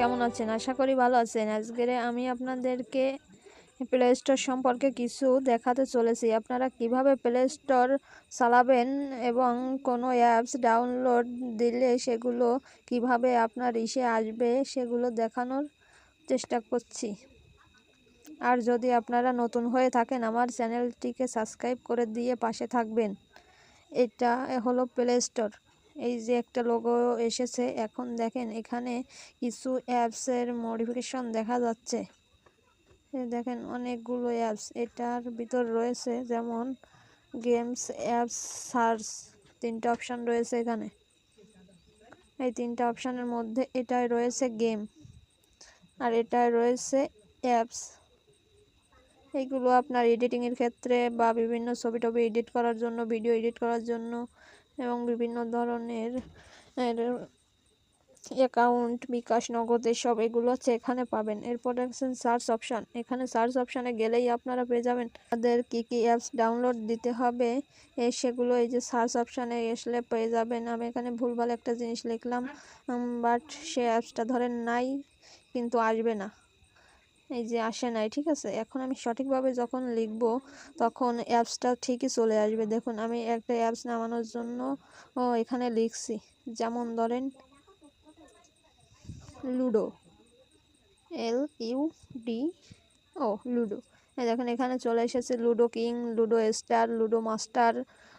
কেমন আছেন? আশা করি ভালো আছেন। আজকের আমি আপনাদেরকে প্লে স্টোর সম্পর্কে কিছু দেখাতে চলেছি। আপনারা কিভাবে প্লে স্টোর চালাবেন এবং কোনো অ্যাপস ডাউনলোড দিলে সেগুলো কিভাবে আপনার ইসে আসবে সেগুলো দেখানোর চেষ্টা করছি। আর যদি আপনারা নতুন হয়ে থাকেন আমার চ্যানেলটিকে সাবস্ক্রাইব করে দিয়ে পাশে থাকবেন। এটা হলো প্লে স্টোর। এই যে একটা লোগো এসেছে, এখন দেখেন এখানে কিছু অ্যাপসের মডিফিকেশন দেখা যাচ্ছে। দেখেন অনেকগুলো অ্যাপস এটার ভিতর রয়েছে, যেমন গেমস, অ্যাপস, সার্চ, তিনটা অপশান রয়েছে এখানে। এই তিনটা অপশানের মধ্যে এটাই রয়েছে গেম, আর এটাই রয়েছে অ্যাপস। এইগুলো আপনার এডিটিংয়ের ক্ষেত্রে বা বিভিন্ন ছবি টবি এডিট করার জন্য, ভিডিও এডিট করার জন্য এবং বিভিন্ন ধরনের অ্যাকাউন্ট, বিকাশ, নগদ এসব এগুলো হচ্ছে এখানে পাবেন। এরপর দেখছেন সার্চ অপশান। এখানে সার্চ অপশানে গেলেই আপনারা পেয়ে যাবেন তাদের কী কী অ্যাপস ডাউনলোড দিতে হবে সেগুলো এই যে সার্চ অপশানে আসলে পেয়ে যাবেন। আমি এখানে ভুলভাল একটা জিনিস লিখলাম, বাট সে অ্যাপসটা ধরেন নাই, কিন্তু আসবে না, এই যে আসে নাই, ঠিক আছে। এখন আমি সঠিকভাবে যখন লিখব তখন অ্যাপসটা ঠিকই চলে আসবে। দেখুন আমি একটা অ্যাপস নামানোর জন্য এখানে লিখছি, যেমন ধরেন লুডো, LUDO, লুডো। দেখেন এখানে চলে এসেছে ludo king, ludo star, ludo master,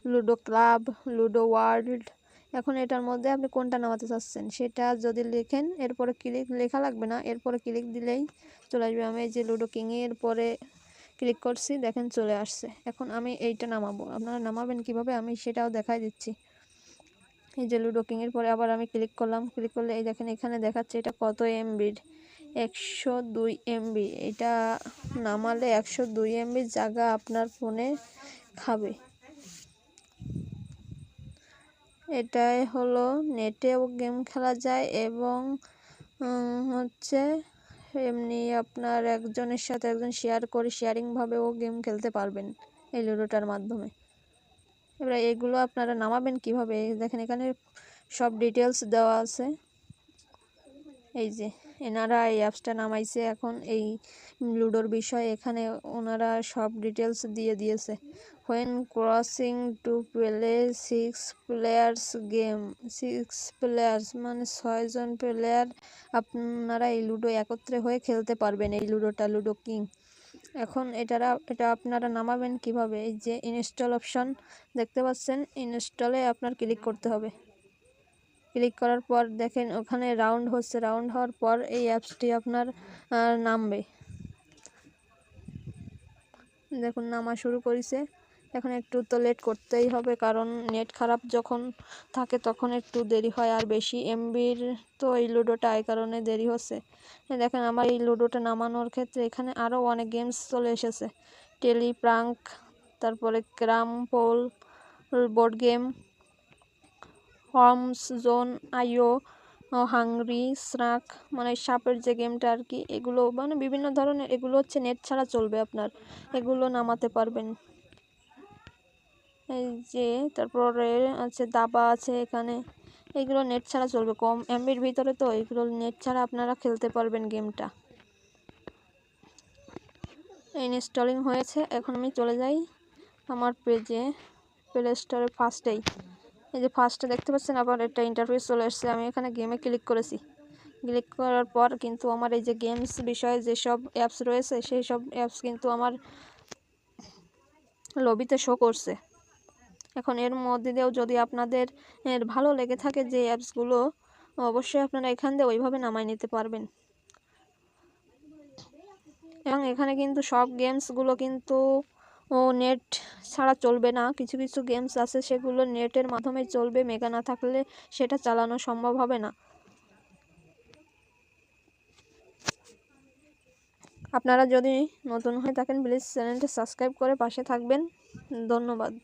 ludo club, ludo world. এখন এটার মধ্যে আপনি কোনটা নামাতে চাচ্ছেন সেটা যদি লেখেন, এরপরে ক্লিক, লেখা লাগবে না, এরপরে ক্লিক দিলেই চলে আসবে। আমি এই যে লুডো কিংয়ের পরে ক্লিক করছি, দেখেন চলে আসছে। এখন আমি এইটা নামাবো, আপনারা নামাবেন কিভাবে আমি সেটাও দেখাই দিচ্ছি। এই যে লুডো কিংয়ের পরে আবার আমি ক্লিক করলাম, ক্লিক করলে এই দেখেন এখানে দেখাচ্ছে এটা কত এমবির, 102 MB। এটা নামালে 102 MB জায়গা আপনার ফোনে খাবে। এটাই হলো নেটেও গেম খেলা যায় এবং হচ্ছে এমনি আপনার একজনের সাথে একজন শেয়ার করে শেয়ারিংভাবেও গেম খেলতে পারবেন এই লুডোটার মাধ্যমে। এবার এগুলো আপনারা নামাবেন কিভাবে দেখেন এখানে সব ডিটেলস দেওয়া আছে। এই যে এনারা এই অ্যাপসটা নামাইছে, এখন এই লুডোর বিষয়ে এখানে ওনারা সব ডিটেলস দিয়ে দিয়েছে। When crossing to play 6 players game, 6 players মানে 6 জন প্লেয়ার আপনারা এই লুডো একত্রে হয়ে খেলতে পারবেন এই লুডোটা, লুডো কিং। এখন এটা আপনারা নামাবেন কিভাবে, এই যে ইনস্টল অপশন দেখতে পাচ্ছেন, ইনস্টলে আপনার ক্লিক করতে হবে। ক্লিক করার পর দেখেন ওখানে রাউন্ড হচ্ছে, রাউন্ড হওয়ার পর এই অ্যাপসটি আপনার নামবে। দেখুন নামা শুরু করেছে। এখন একটু তো লেট করতেই হবে, কারণ নেট খারাপ যখন থাকে তখন একটু দেরি হয়, আর বেশি এমবির তো এই লুডোটা এই কারণে দেরি হচ্ছে। দেখেন আমার এই লুডোটা নামানোর ক্ষেত্রে এখানে আরও অনেক গেমস চলে এসেছে, টেলি প্রাঙ্ক, তারপরে ক্রাম পোল, board game, homes zone, IO, hungry, snake মানে সাপের যে গেমটা আর কি, এগুলো মানে বিভিন্ন ধরনের, এগুলো হচ্ছে নেট ছাড়া চলবে, আপনার এগুলো নামাতে পারবেন। এই যে তারপরে আছে দাবা আছে এখানে, এগুলো নেট ছাড়া চলবে, কম এমবির ভিতরে, তো এগুলো নেট ছাড়া আপনারা খেলতে পারবেন গেমটা। ইনস্টলিং হয়েছে, এখন আমি চলে যাই আমার পেজে, প্লে স্টোরে ফার্স্টেই এই যে ফার্স্টে দেখতে পাচ্ছেন আবার একটা ইন্টারফেস চলে এসেছে। আমি এখানে গেমে ক্লিক করেছি, ক্লিক করার পর কিন্তু আমার এই যে গেমস বিষয়ে যেসব অ্যাপস রয়েছে সেই সব অ্যাপস কিন্তু আমার লবিতে শো করছে। এখন এর মধ্যে দিয়েও যদি আপনাদের ভালো লেগে থাকে যে অ্যাপসগুলো, অবশ্যই আপনারা এখান দিয়ে ওইভাবে নামায় নিতে পারবেন। এবং এখানে কিন্তু সব গেমসগুলো কিন্তু নেট ছাড়া চলবে না, কিছু কিছু গেমস আছে সেগুলো নেটের মাধ্যমে চলবে, মেগা না থাকলে সেটা চালানো সম্ভব হবে না। আপনারা যদি নতুন হয়ে থাকেন প্লিজ চ্যানেলটা সাবস্ক্রাইব করে পাশে থাকবেন। ধন্যবাদ।